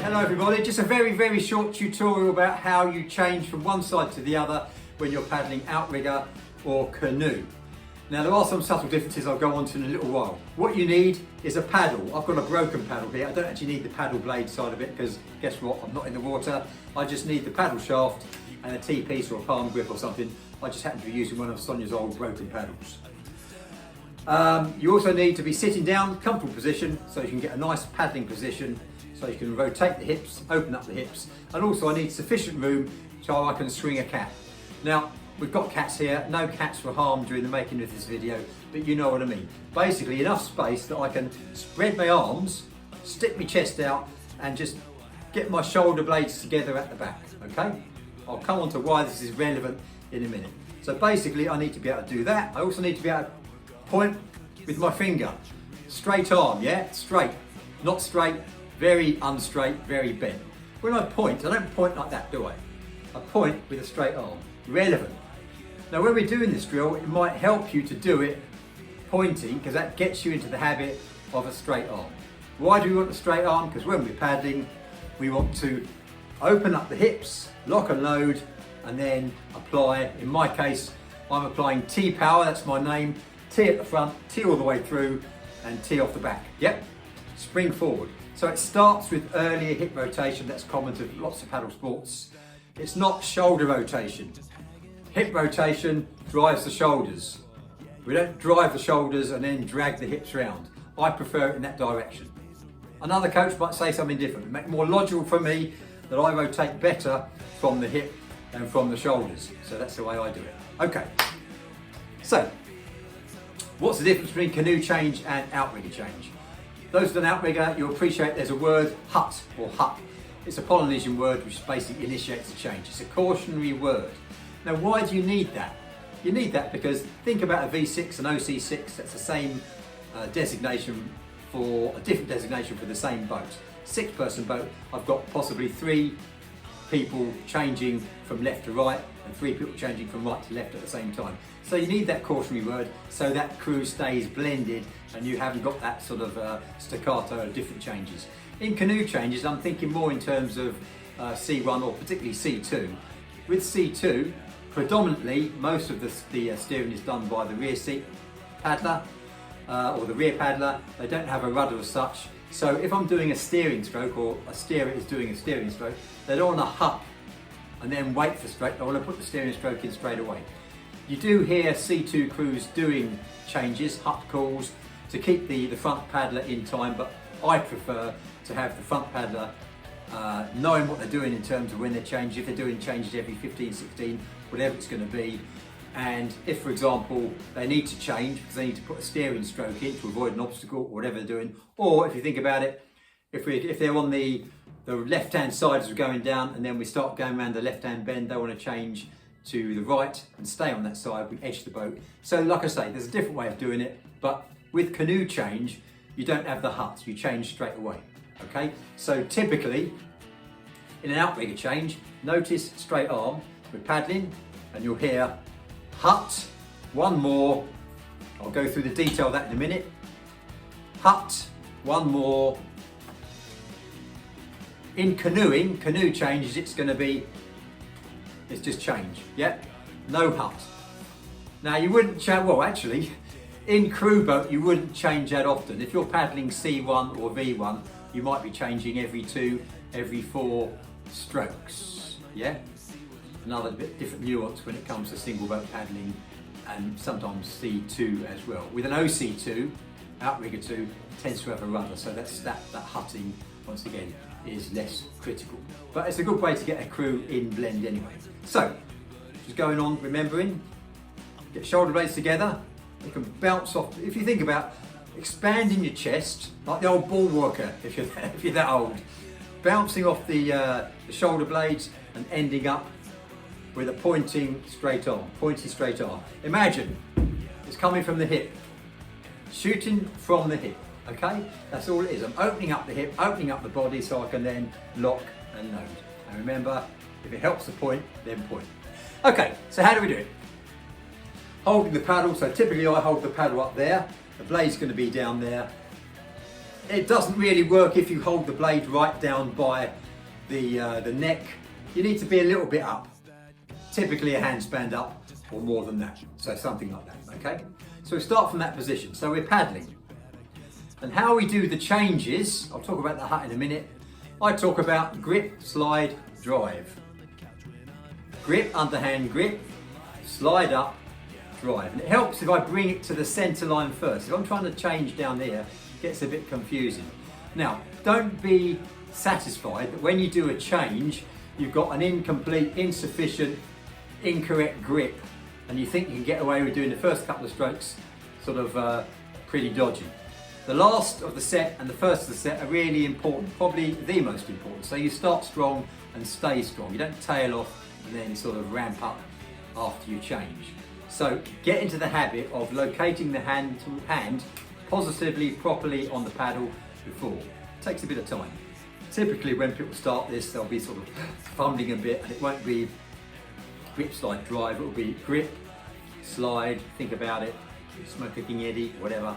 Hello everybody, just a very short tutorial about how you change from one side to the other when you're paddling outrigger or canoe. Now there are some subtle differences I'll go on to in a little while. What you need is a paddle. I've got a broken paddle here. I don't actually need the paddle blade side of it because guess what, I'm not in the water. I just need the paddle shaft and a T-piece or a palm grip or something. I just happen to be using one of Sonia's old broken paddles. You also need to be sitting down, comfortable position, so you can get a nice paddling position, so you can rotate the hips, open up the hips, and also I need sufficient room so I can swing a cat. Now, we've got cats here, no cats were harmed during the making of this video, but you know what I mean. Basically enough space that I can spread my arms, stick my chest out, and just get my shoulder blades together at the back, okay? I'll come on to why this is relevant in a minute. So basically I need to be able to do that. I also need to be able to point with my finger. Straight arm, yeah? Straight. Not straight, very unstraight, very bent. When I point, I don't point like that, do I? I point with a straight arm. Relevant. Now when we're doing this drill, it might help you to do it pointing, because that gets you into the habit of a straight arm. Why do we want a straight arm? Because when we're paddling, we want to open up the hips, lock and load, and then apply, in my case, I'm applying T-power, that's my name, T at the front, T all the way through, and T off the back. Yep, spring forward. So it starts with earlier hip rotation, that's common to lots of paddle sports. It's not shoulder rotation. Hip rotation drives the shoulders. We don't drive the shoulders and then drag the hips round. I prefer it in that direction. Another coach might say something different. It makes it more logical for me that I rotate better from the hip than from the shoulders. So that's the way I do it. Okay, so what's the difference between canoe change and outrigger change? Those with an outrigger, you'll appreciate there's a word, hut or hup. It's a Polynesian word which basically initiates a change. It's a cautionary word. Now why do you need that? You need that because think about a V6 and OC6, that's the same designation for a different designation for the same boat. 6-person boat, I've got possibly 3 people changing from left to right and 3 people changing from right to left at the same time. So you need that cautionary word so that crew stays blended and you haven't got that sort of staccato of different changes. In canoe changes, I'm thinking more in terms of C1 or particularly C2. With C2, predominantly most of the steering is done by the rear seat paddler or the rear paddler. They don't have a rudder as such. So if I'm doing a steering stroke or a steerer is doing a steering stroke, they don't want to hup and then wait for stroke. They want to put the steering stroke in straight away. You do hear C2 crews doing changes, hup calls, to keep the front paddler in time, but I prefer to have the front paddler knowing what they're doing in terms of when they're changing, if they're doing changes every 15, 16, whatever it's going to be. And if, for example, they need to change because they need to put a steering stroke in to avoid an obstacle or whatever they're doing, or if you think about it, if they're on the left-hand side as we're going down and then we start going around the left-hand bend, they want to change to the right and stay on that side, we edge the boat. So like I say, there's a different way of doing it, but with canoe change, you don't have the huts, you change straight away, okay? So typically, in an outrigger change, notice straight arm, we're paddling and you'll hear hut, one more, I'll go through the detail of that in a minute, hut, one more. In canoeing, canoe changes, it's going to be, it's just change, yeah? No hut. Now you wouldn't change, well actually, in crew boat you wouldn't change that often. If you're paddling C1 or V1, you might be changing every 2, every 4 strokes, yeah? Another bit different nuance when it comes to single boat paddling and sometimes C2 as well. With an OC2, outrigger 2 tends to have a rudder, so that hutting, once again, is less critical. But it's a good way to get a crew in blend anyway. So, just going on, remembering, get shoulder blades together, you can bounce off. If you think about expanding your chest, like the old ball walker, if you're that old, bouncing off the shoulder blades and ending up with a pointing straight arm, Imagine it's coming from the hip, shooting from the hip, okay? That's all it is. I'm opening up the hip, opening up the body so I can then lock and load. And remember, if it helps to point, then point. Okay, so how do we do it? Holding the paddle, so typically I hold the paddle up there, the blade's going to be down there. It doesn't really work if you hold the blade right down by the neck. You need to be a little bit up, typically a handspan up or more than that, so something like that, okay? So we start from that position, so we're paddling. And how we do the changes, I'll talk about the hut in a minute. I talk about grip, slide, drive. Grip, underhand grip, slide up, drive. And it helps if I bring it to the centre line first. If I'm trying to change down here, it gets a bit confusing. Now, don't be satisfied that when you do a change, you've got an incomplete, insufficient, incorrect grip, and you think you can get away with doing the first couple of strokes sort of pretty dodgy. The last of the set and the first of the set are really important, probably the most important. So you start strong and stay strong. You don't tail off and then sort of ramp up after you change. So get into the habit of locating the hand positively, properly on the paddle before. It takes a bit of time. Typically when people start this, they'll be sort of fumbling a bit, and it won't be grip, slide, drive. It will be grip, slide, think about it, smoke a king eddy, whatever,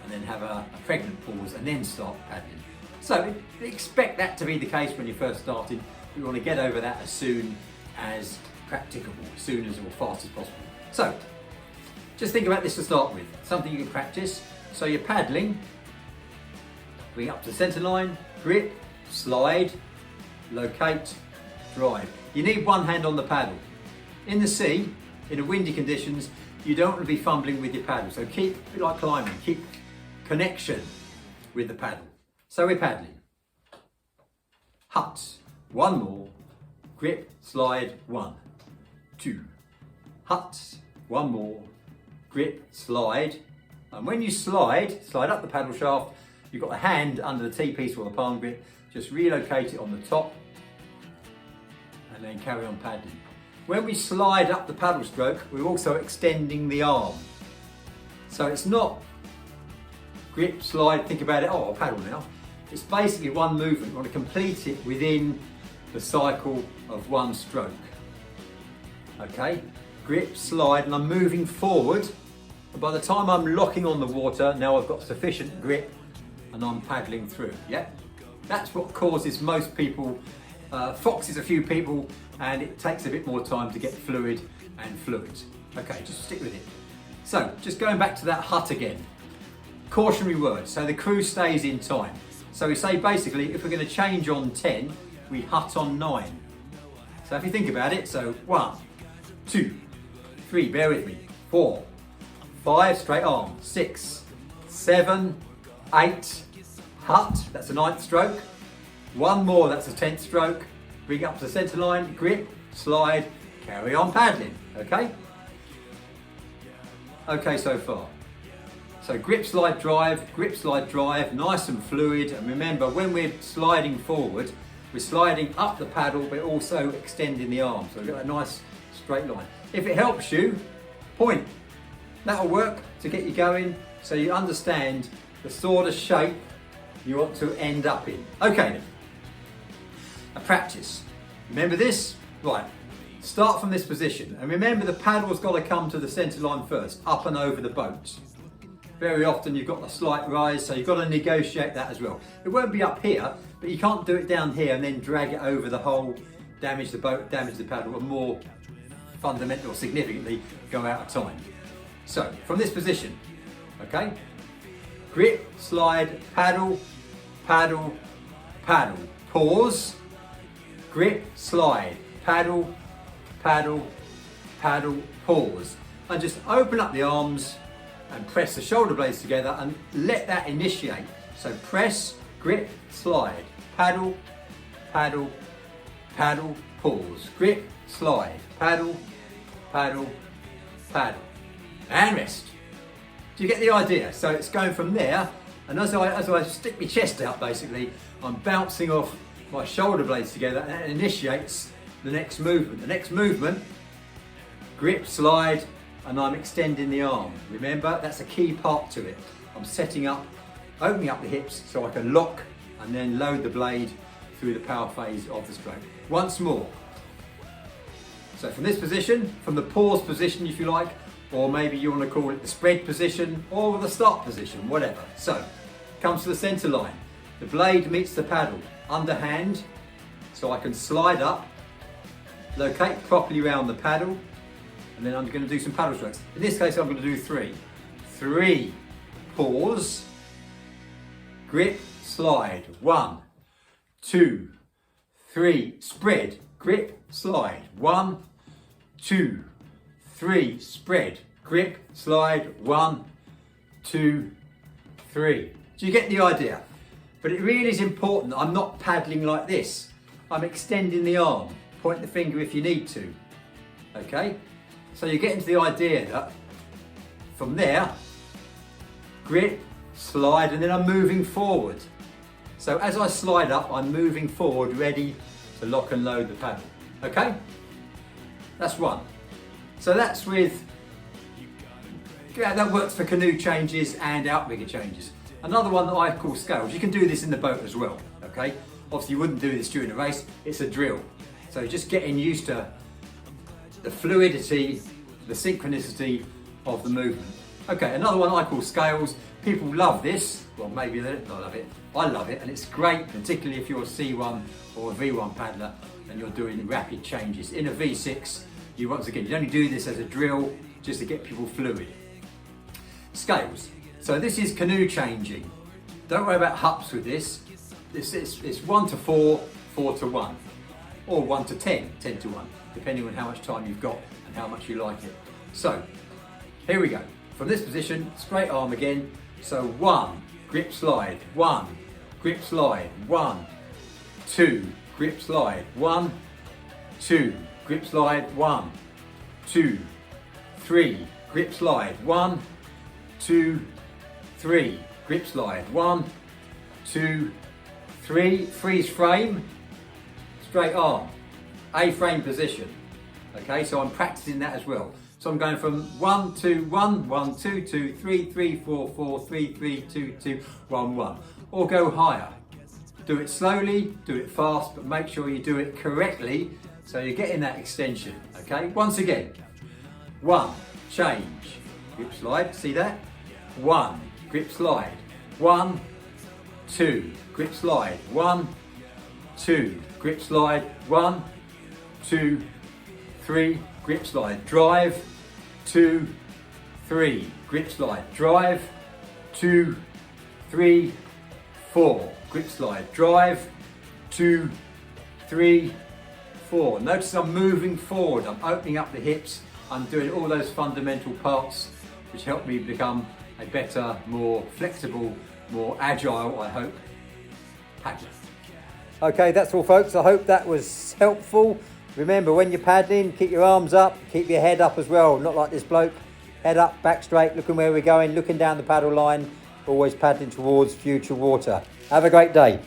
and then have a pregnant pause and then start paddling. So expect that to be the case when you're first starting. You want to get over that as soon as practicable, as soon as or fast as possible. So just think about this to start with, something you can practice. So you're paddling, bring up to the centre line, grip, slide, locate, drive. You need one hand on the paddle. In the sea, in the windy conditions, you don't want to be fumbling with your paddle. So keep, a bit like climbing, keep connection with the paddle. So we're paddling. Hut, one more, grip, slide, 1, 2. Hut, one more, grip, slide. And when you slide up the paddle shaft, you've got a hand under the T-piece or the palm grip, just relocate it on the top and then carry on paddling. When we slide up the paddle stroke, we're also extending the arm. So it's not grip, slide, think about it, oh, I'll paddle now. It's basically one movement. You want to complete it within the cycle of one stroke. Okay, grip, slide, and I'm moving forward. And by the time I'm locking on the water, now I've got sufficient grip and I'm paddling through, yeah? That's what causes most people, foxes a few people, and it takes a bit more time to get fluid and fluids. Okay, just stick with it. So, just going back to that hut again. Cautionary word, so the crew stays in time. So we say basically, if we're going to change on 10, we hut on 9. So if you think about it, so 1, 2, 3, bear with me, 4, 5, straight arm, 6, 7, 8, hut, that's the 9th stroke. One more, that's the 10th stroke. Bring up to the centre line, grip, slide, carry on paddling, okay? Okay so far. So grip, slide, drive, nice and fluid. And remember, when we're sliding forward, we're sliding up the paddle, but also extending the arm. So we've got a nice straight line. If it helps you, point. That'll work to get you going, so you understand the sort of shape you want to end up in. Okay then, a practice. Remember this? Right, start from this position. And remember the paddle's got to come to the centre line first, up and over the boat. Very often you've got a slight rise, so you've got to negotiate that as well. It won't be up here, but you can't do it down here and then drag it over the hole, damage the boat, damage the paddle, or more fundamental or significantly, go out of time. So, from this position, okay? Grip, slide, paddle, paddle, paddle. Pause, grip, slide, paddle, paddle, paddle, pause. And just open up the arms and press the shoulder blades together and let that initiate. So press, grip, slide, paddle, paddle, paddle, pause, grip, slide, paddle, paddle, paddle, and rest. Do you get the idea? So it's going from there, and as I stick my chest out, basically, I'm bouncing off my shoulder blades together, and that initiates the next movement. The next movement, grip, slide, and I'm extending the arm. Remember, that's a key part to it. I'm setting up, opening up the hips so I can lock and then load the blade through the power phase of the stroke. Once more. So from this position, from the pause position if you like, or maybe you want to call it the spread position or the start position, whatever. So comes to the centre line. The blade meets the paddle, underhand, so I can slide up, locate properly around the paddle, and then I'm going to do some paddle strokes. In this case, I'm going to do 3. 3, pause, grip, slide. 1, 2, 3, spread, grip, slide. 1, 2, 3, spread, grip, slide. 1, 2, 3. Do you get the idea? But it really is important that I'm not paddling like this. I'm extending the arm. Point the finger if you need to. Okay? So you get into the idea that from there, grip, slide, and then I'm moving forward. So as I slide up, I'm moving forward, ready to lock and load the paddle. Okay? That's one. So that's with, yeah, that works for canoe changes and outrigger changes. Another one that I call scales. You can do this in the boat as well, okay? Obviously you wouldn't do this during a race, it's a drill. So just getting used to the fluidity, the synchronicity of the movement. Okay, another one I call scales. People love this. Well, maybe they don't love it. I love it, and it's great, particularly if you're a C1 or a V1 paddler and you're doing rapid changes. In a V6, you once again, you only do this as a drill just to get people fluid. Scales. So this is canoe changing. Don't worry about hups with this. It's 1 to 4, 4 to 1, or 1 to 10, 10 to 1, depending on how much time you've got and how much you like it. So here we go. From this position, straight arm again. So 1, grip slide, 1, grip slide, 1, 2, grip slide, 1, 2, grip slide, 1, 2, 3, grip slide, 1, 2, 3, grip slide, 1, 2, 3, freeze frame, straight arm, A-frame position. Okay, so I'm practicing that as well. So I'm going from 1, 2, 1, 1, 2, 2, 3, 3, 4, 4, 3, 3, 2, 2, 1, 1. Or go higher. Do it slowly, do it fast, but make sure you do it correctly so you're getting that extension. Okay, once again, 1, change, grip slide, see that? 1, grip slide, 1, 2, grip slide, 1, 2, grip slide, 1, 2, 3, grip slide, drive, 2, 3, grip slide, drive, 2, 3, 4, grip slide, drive, 2, 3, 4. Notice I'm moving forward, I'm opening up the hips, I'm doing all those fundamental parts which help me become a better, more flexible, more agile, I hope, paddler. Okay, that's all folks. I hope that was helpful. Remember, when you're paddling, keep your arms up, keep your head up as well, not like this bloke. Head up, back straight, looking where we're going, looking down the paddle line, always paddling towards future water. Have a great day.